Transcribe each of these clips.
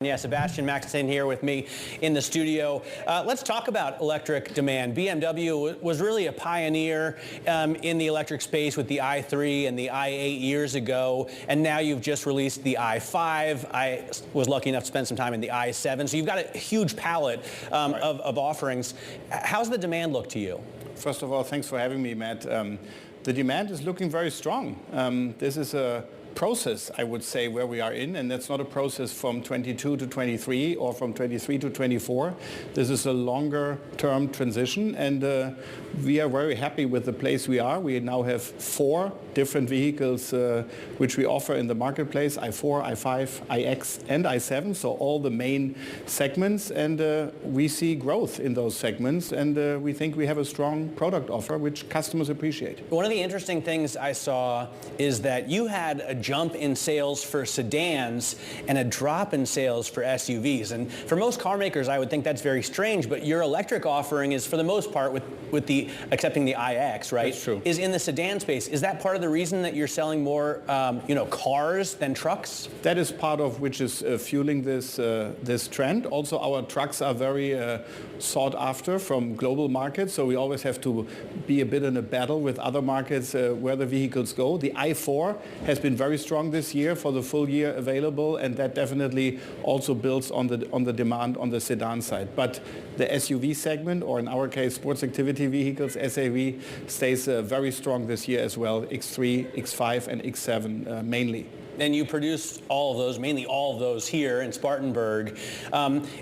Yeah, Sebastian Mackensen here with me in the studio. Let's talk about electric demand. BMW was really a pioneer in the electric space with the i3 and the i8 years ago, and now you've just released the i5. I was lucky enough to spend some time in the i7, so you've got a huge palette of offerings. How's the demand look to you? First of all, thanks for having me, Matt. The demand is looking very strong. This is a process, I would say, where we are in, and that's not a process from 22 to 23 or from 23 to 24. This is a longer term transition, and we are very happy with the place we are. We now have 4 different vehicles which we offer in the marketplace: i4, i5, iX, and i7, so all the main segments, and we see growth in those segments, and we think we have a strong product offer which customers appreciate. One of the interesting things I saw is that you had a jump in sales for sedans and a drop in sales for SUVs. And for most car makers, I would think that's very strange, but your electric offering is, for the most part, with the excepting the iX, right? That's true. Is in the sedan space. Is that part of the reason that you're selling more, cars than trucks? That is part of which is fueling this trend. Also, our trucks are very sought after from global markets, so we always have to be a bit in a battle with other markets where the vehicles go. The i4 has been very strong this year for the full year available, and that definitely also builds on the demand on the sedan side. But the SUV segment, or in our case sports activity vehicles, SAV, stays very strong this year as well. X3, X5 and X7 mainly. And you produce all of those, mainly all of those here in Spartanburg.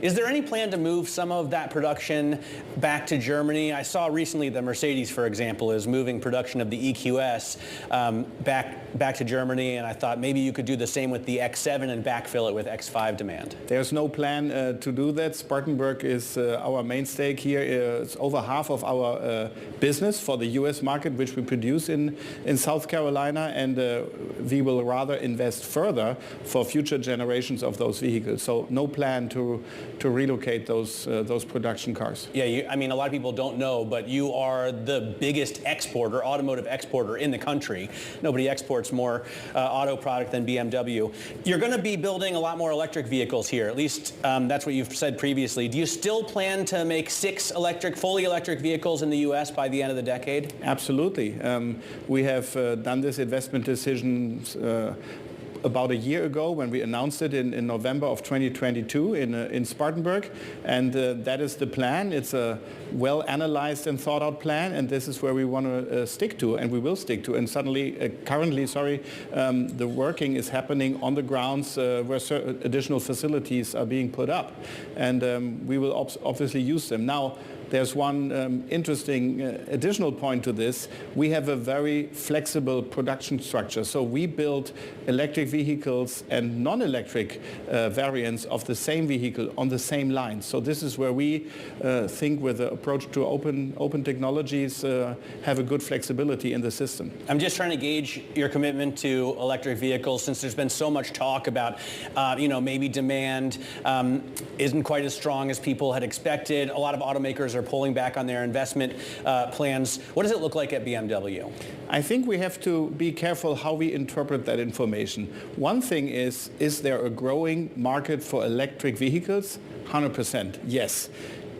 Is there any plan to move some of that production back to Germany? I saw recently that Mercedes, for example, is moving production of the EQS back to Germany, and I thought maybe you could do the same with the X7 and backfill it with X5 demand. There's no plan to do that. Spartanburg is our mainstay here. It's over half of our business for the US market, which we produce in South Carolina, and we will rather invest further for future generations of those vehicles. So no plan to relocate those production cars. Yeah, I mean, a lot of people don't know, but you are the biggest exporter, automotive exporter in the country. Nobody exports more auto product than BMW. You're going to be building a lot more electric vehicles here. At least that's what you've said previously. Do you still plan to make 6 fully electric vehicles in the U.S. by the end of the decade? Absolutely. We have done this investment decision about a year ago when we announced it in November of 2022 in Spartanburg, and that is the plan. It's a well analyzed and thought out plan, and this is where we want to stick to, and we will stick to. And currently, the working is happening on the grounds where additional facilities are being put up, and we will obviously use them. Now, there's one interesting additional point to this. We have a very flexible production structure. So we build electric vehicles and non-electric variants of the same vehicle on the same line. So this is where we think, with the approach to open technologies, have a good flexibility in the system. I'm just trying to gauge your commitment to electric vehicles, since there's been so much talk about, maybe demand isn't quite as strong as people had expected. A lot of automakers are pulling back on their investment plans. What does it look like at BMW? I think we have to be careful how we interpret that information. One thing is there a growing market for electric vehicles? 100%, yes.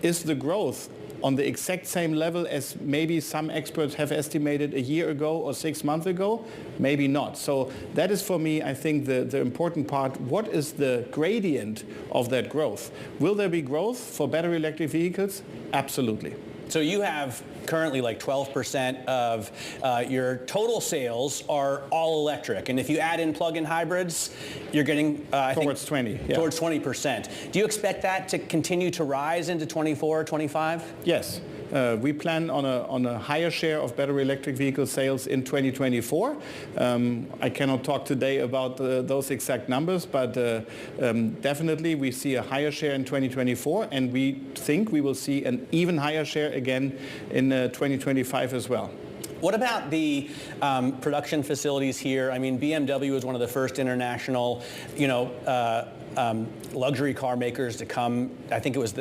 Is the growth on the exact same level as maybe some experts have estimated a year ago or 6 months ago? Maybe not. So that is, for me, I think the important part. What is the gradient of that growth? Will there be growth for battery electric vehicles? Absolutely. So you have currently like 12% of your total sales are all electric, and if you add in plug-in hybrids, you're getting towards 20. Yeah. Towards 20%. Do you expect that to continue to rise into 24, 25? Yes. We plan on a higher share of battery electric vehicle sales in 2024. I cannot talk today about those exact numbers, but definitely we see a higher share in 2024, and we think we will see an even higher share again in 2025 as well. What about the production facilities here? I mean, BMW was one of the first international, luxury car makers to come. I think it was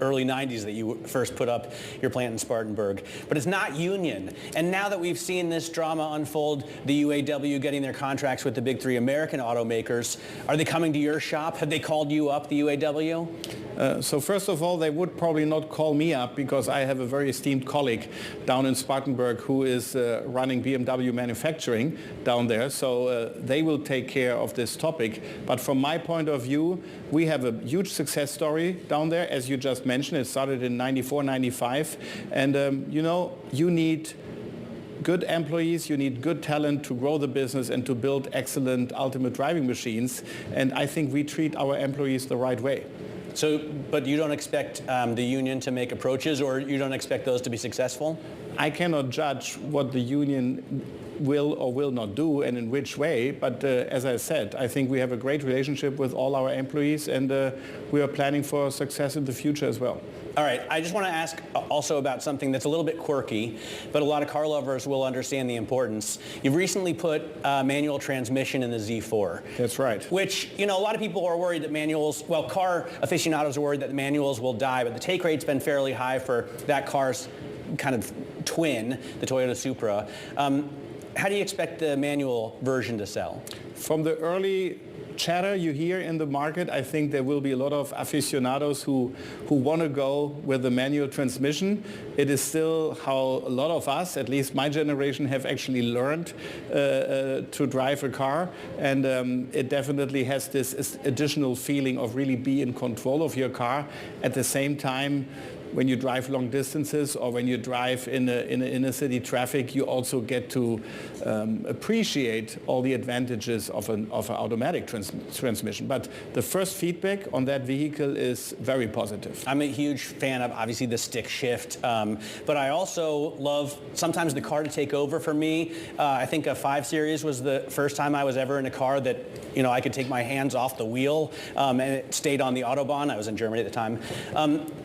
early 90s that you first put up your plant in Spartanburg. But it's not union. And now that we've seen this drama unfold, the UAW getting their contracts with the big three American automakers, are they coming to your shop? Have they called you up, the UAW? So first of all, they would probably not call me up because I have a very esteemed colleague down in Spartanburg who is running BMW manufacturing down there. So they will take care of this topic. But from my point of view, we have a huge success story down there. As you just mentioned, it started in 94, 95. And you need good employees, you need good talent to grow the business and to build excellent ultimate driving machines. And I think we treat our employees the right way. So, but you don't expect the union to make approaches, or you don't expect those to be successful? I cannot judge what the union will or will not do and in which way, but as I said, I think we have a great relationship with all our employees, and we are planning for success in the future as well. All right, I just want to ask also about something that's a little bit quirky, but a lot of car lovers will understand the importance. You've recently put manual transmission in the Z4. That's right. Which, a lot of people are worried that manuals, well, car aficionados are worried that the manuals will die, but the take rate's been fairly high for that car's kind of twin, the Toyota Supra. How do you expect the manual version to sell? From the early chatter you hear in the market, I think there will be a lot of aficionados who want to go with the manual transmission. It is still how a lot of us, at least my generation, have actually learned to drive a car, and it definitely has this additional feeling of really be in control of your car. At the same time, when you drive long distances or when you drive in inner city traffic, you also get to appreciate all the advantages of an automatic transmission. But the first feedback on that vehicle is very positive. I'm a huge fan of, obviously, the stick shift, but I also love sometimes the car to take over for me. I think a 5 Series was the first time I was ever in a car that I could take my hands off the wheel, and it stayed on the Autobahn. I was in Germany at the time.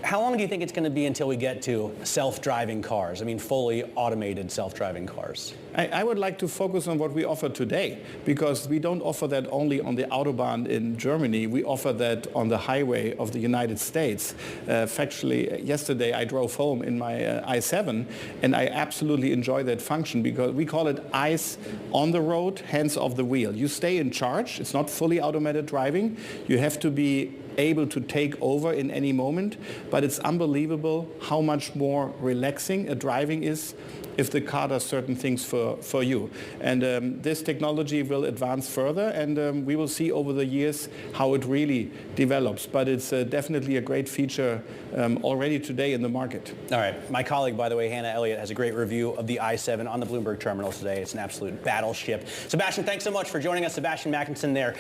How long do you think it's going to be until we get to self-driving cars? I mean, fully automated self-driving cars. I would like to focus on what we offer today, because we don't offer that only on the Autobahn in Germany. We offer that on the highway of the United States. Factually, yesterday I drove home in my i7, and I absolutely enjoy that function because we call it eyes on the road, hands off the wheel. You stay in charge. It's not fully automated driving. You have to be able to take over in any moment, but it's unbelievable how much more relaxing a driving is if the car does certain things for you. And this technology will advance further, and we will see over the years how it really develops. But it's definitely a great feature already today in the market. All right. My colleague, by the way, Hannah Elliott, has a great review of the i7 on the Bloomberg terminals today. It's an absolute battleship. Sebastian, thanks so much for joining us. Sebastian Mackensen there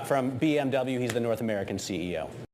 from BMW. He's the North American CEO.